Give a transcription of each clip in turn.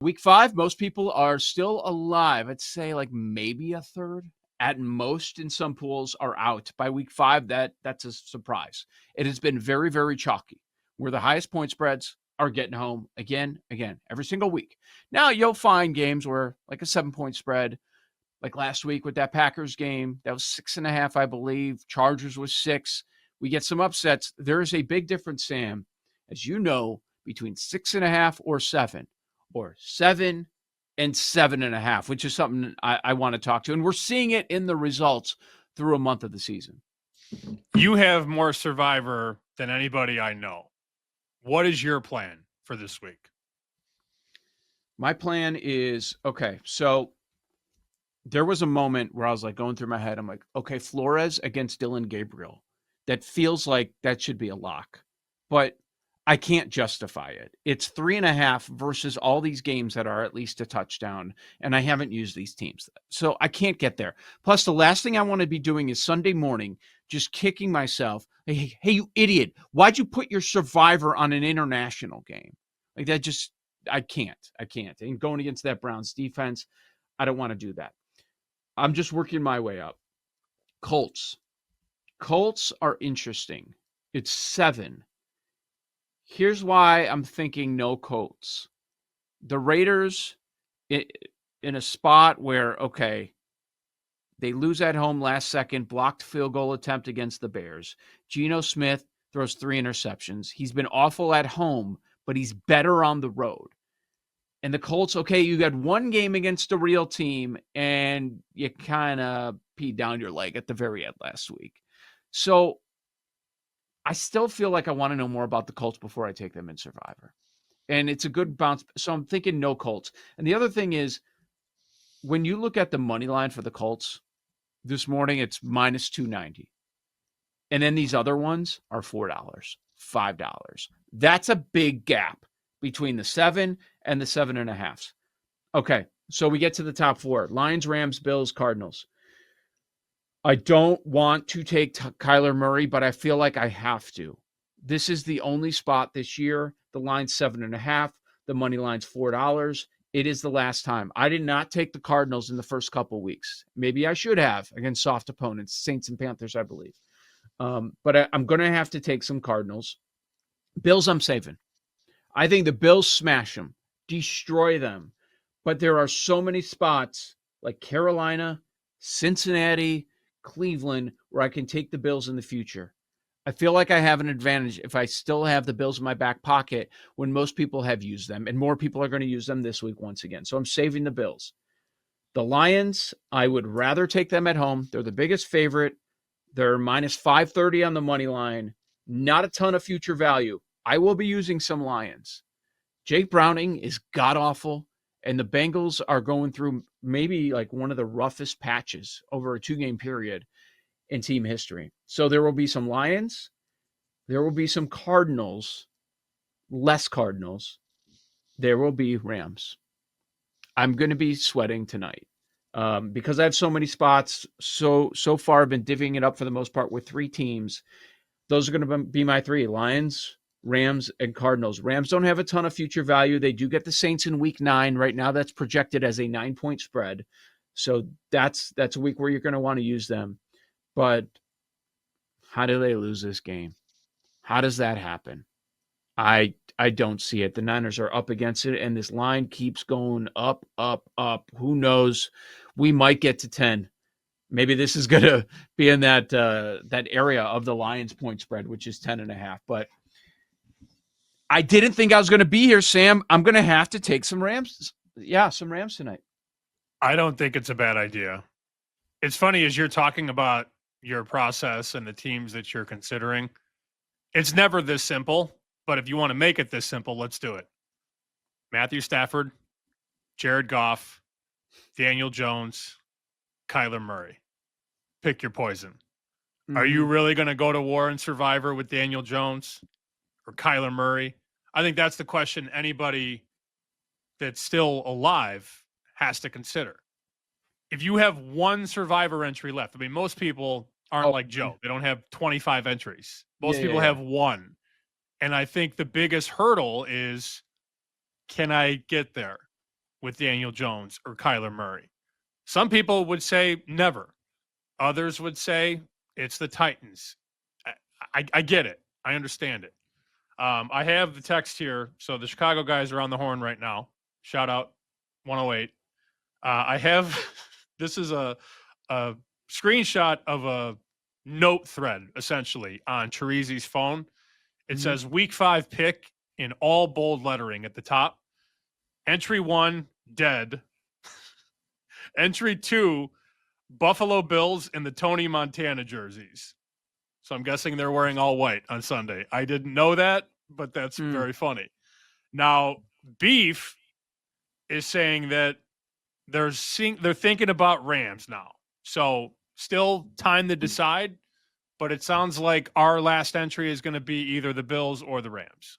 Week 5, most people are still alive. I'd say like maybe a third at most in some pools are out. By week 5, that's a surprise. It has been very, very chalky, where the highest point spreads are getting home again, every single week. Now you'll find games where like a 7-point spread, like last week with that Packers game, that was 6.5, I believe. Chargers was 6. We get some upsets. There is a big difference, Sam, as you know, between 6.5 or 7, or 7 and 7.5, which is something I want to talk to. And we're seeing it in the results through a month of the season. You have more Survivor than anybody I know. What is your plan for this week? My plan is, okay, so there was a moment where I was like going through my head. I'm like, okay, Flores against Dylan Gabriel. That feels like that should be a lock, but I can't justify it. It's 3.5 versus all these games that are at least a touchdown, and I haven't used these teams. So I can't get there. Plus, the last thing I want to be doing is Sunday morning just kicking myself. Hey, you idiot. Why'd you put your Survivor on an international game? Like that just, I can't. And going against that Browns defense, I don't want to do that. I'm just working my way up. Colts are interesting. It's 7. Here's why I'm thinking no Colts. The Raiders in a spot where, okay, they lose at home last second, blocked field goal attempt against the Bears. Geno Smith throws 3 interceptions. He's been awful at home, but he's better on the road. And the Colts, okay, you got one game against a real team, and you kind of peed down your leg at the very end last week. So I still feel like I want to know more about the Colts before I take them in Survivor. And it's a good bounce. So I'm thinking no Colts. And the other thing is, when you look at the money line for the Colts this morning, it's minus 290. And then these other ones are $4, $5. That's a big gap between the 7 and the 7.5. Okay, so we get to the top 4. Lions, Rams, Bills, Cardinals. I don't want to take Kyler Murray, but I feel like I have to. This is the only spot this year. The line's 7.5. The money line's $4. It is the last time. I did not take the Cardinals in the first couple weeks. Maybe I should have against soft opponents, Saints and Panthers, I believe. But I'm going to have to take some Cardinals. Bills, I'm saving. I think the Bills smash them, destroy them. But there are so many spots like Carolina, Cincinnati, Cleveland, where I can take the Bills in the future. I feel like I have an advantage if I still have the Bills in my back pocket when most people have used them, and more people are going to use them this week once again. So I'm saving the Bills. The Lions, I would rather take them at home. They're the biggest favorite. They're minus 530 on the money line. Not a ton of future value. I will be using some Lions. Jake Browning is god-awful, and the Bengals are going through maybe like one of the roughest patches over a 2-game period in team history. So there will be some Lions. There will be some Cardinals. Less Cardinals. There will be Rams. I'm going to be sweating tonight because I have so many spots. So far, I've been divvying it up for the most part with 3 teams. Those are going to be my 3: Lions, Rams, and Cardinals. Rams don't have a ton of future value. They do get the Saints in week 9. Right now, that's projected as a 9-point spread. So that's a week where you're going to want to use them. But how do they lose this game? How does that happen? I don't see it. The Niners are up against it, and this line keeps going up, up, up. Who knows? We might get to 10. Maybe this is going to be in that area of the Lions point spread, which is 10.5. But I didn't think I was going to be here, Sam. I'm going to have to take some Rams. Yeah, some Rams tonight. I don't think it's a bad idea. It's funny as you're talking about your process and the teams that you're considering. It's never this simple, but if you want to make it this simple, let's do it. Matthew Stafford, Jared Goff, Daniel Jones, Kyler Murray. Pick your poison. Mm-hmm. Are you really going to go to war and Survivor with Daniel Jones or Kyler Murray? I think that's the question anybody that's still alive has to consider. If you have one Survivor entry left, I mean, most people aren't like Joe. They don't have 25 entries. Most people have one. And I think the biggest hurdle is, can I get there? with Daniel Jones or Kyler Murray. Some people would say never. Others would say it's the Titans. I get it. I understand it. I have the text here. So the Chicago guys are on the horn right now. Shout out 108. I have this is a screenshot of a note thread essentially on Chirizi's phone. It says week 5 pick in all bold lettering at the top. Entry 1, dead. Entry 2, Buffalo Bills in the Tony Montana jerseys. So I'm guessing they're wearing all white on Sunday. I didn't know that, but that's very funny. Now, Beef is saying that they're thinking about Rams now. So still time to decide, but it sounds like our last entry is going to be either the Bills or the Rams.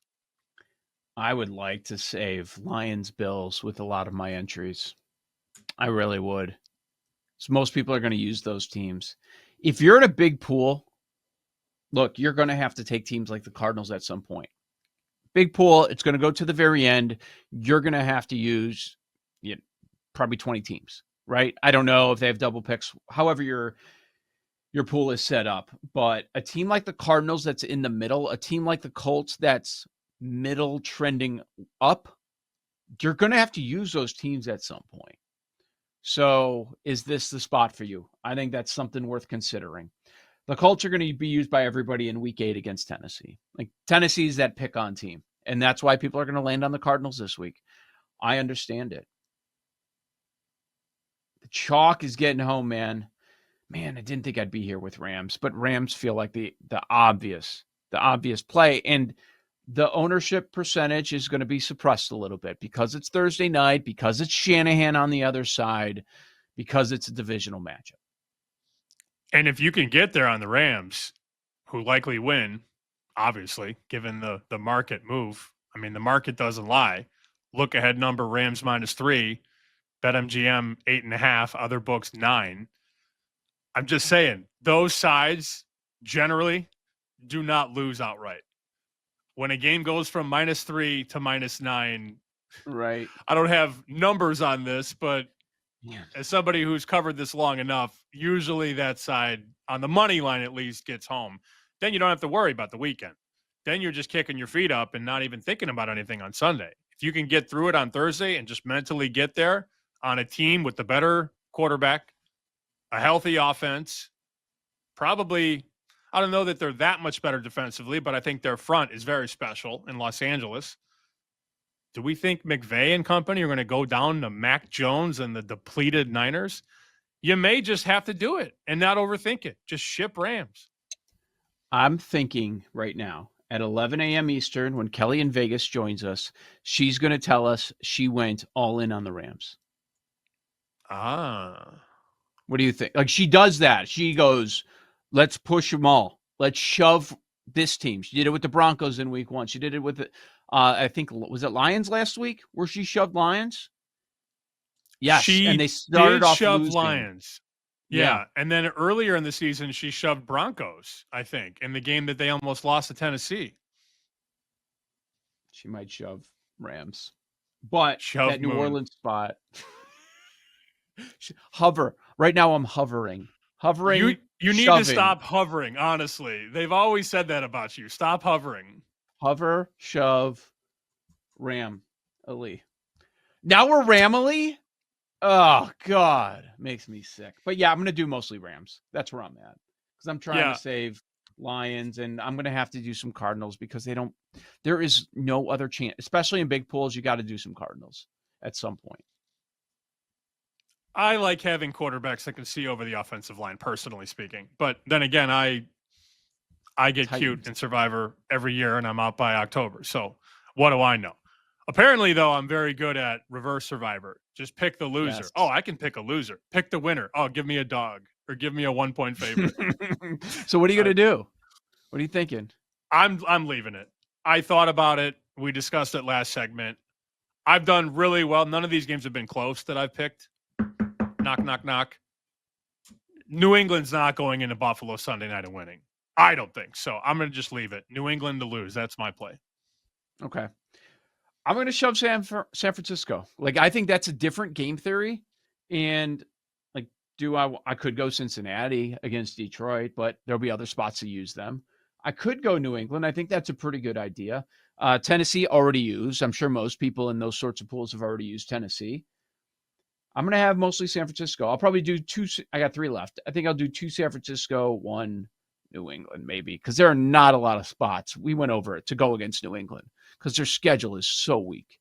I would like to save Lions Bills with a lot of my entries. I really would. So most people are going to use those teams. If you're in a big pool, look, you're going to have to take teams like the Cardinals at some point. Big pool, it's going to go to the very end. You're going to have to use probably 20 teams, right? I don't know if they have double picks, however your pool is set up. But a team like the Cardinals that's in the middle, a team like the Colts that's middle trending up, you're going to have to use those teams at some point. So is this the spot for you? I think that's something worth considering. The Colts are going to be used by everybody in week 8 against Tennessee. Like Tennessee's that pick-on team, and that's why people are going to land on the Cardinals this week. I understand it. The chalk is getting home, man. Man, I didn't think I'd be here with Rams, but Rams feel like the obvious play, and the ownership percentage is going to be suppressed a little bit because it's Thursday night, because it's Shanahan on the other side, because it's a divisional matchup. And if you can get there on the Rams, who likely win, obviously, given the market move. I mean, the market doesn't lie. Look ahead number Rams -3, BetMGM 8.5, other books 9. I'm just saying, those sides generally do not lose outright. When a game goes from -3 to -9, right? I don't have numbers on this, but as somebody who's covered this long enough, usually that side, on the money line at least, gets home. Then you don't have to worry about the weekend. Then you're just kicking your feet up and not even thinking about anything on Sunday. If you can get through it on Thursday and just mentally get there on a team with the better quarterback, a healthy offense, probably, I don't know that they're that much better defensively, but I think their front is very special in Los Angeles. Do we think McVay and company are going to go down to Mac Jones and the depleted Niners? You may just have to do it and not overthink it. Just ship Rams. I'm thinking right now at 11 a.m. Eastern, when Kelly in Vegas joins us, she's going to tell us she went all in on the Rams. What do you think? Like, she does that. She goes, let's push them all. Let's shove this team. She did it with the Broncos in week 1. She did it with the, I think, was it Lions last week where she shoved Lions? Yes, and they started off shove losing. Lions. Yeah, and then earlier in the season, she shoved Broncos, I think, in the game that they almost lost to Tennessee. She might shove Rams. But that New Orleans spot, hover. Right now I'm hovering. You need shoving. to stop hovering, honestly. They've always said that about you. Stop hovering. Hover, shove, Ram, Ali. Now we're Ramily? Oh, God. Makes me sick. But yeah, I'm going to do mostly Rams. That's where I'm at. Because I'm trying to save Lions, and I'm going to have to do some Cardinals because there is no other chance. Especially in big pools, you got to do some Cardinals at some point. I like having quarterbacks that can see over the offensive line, personally speaking. But then again, I get cute in Survivor every year, and I'm out by October. So what do I know? Apparently, though, I'm very good at reverse Survivor. Just pick the loser. Yes. Oh, I can pick a loser. Pick the winner. Oh, give me a dog or give me a 1-point favorite. So what are you going to do? What are you thinking? I'm leaving it. I thought about it. We discussed it last segment. I've done really well. None of these games have been close that I've picked. Knock, knock, knock. New England's not going into Buffalo Sunday night and winning. I don't think so. I'm going to just leave it. New England to lose. That's my play. Okay. I'm going to shove San Francisco. Like, I think that's a different game theory. And like, I could go Cincinnati against Detroit, but there'll be other spots to use them. I could go New England. I think that's a pretty good idea. Tennessee already used. I'm sure most people in those sorts of pools have already used Tennessee. I'm going to have mostly San Francisco. I'll probably do two. I got 3 left. I think I'll do 2 San Francisco, 1 New England, maybe, because there are not a lot of spots. We went over it to go against New England because their schedule is so weak.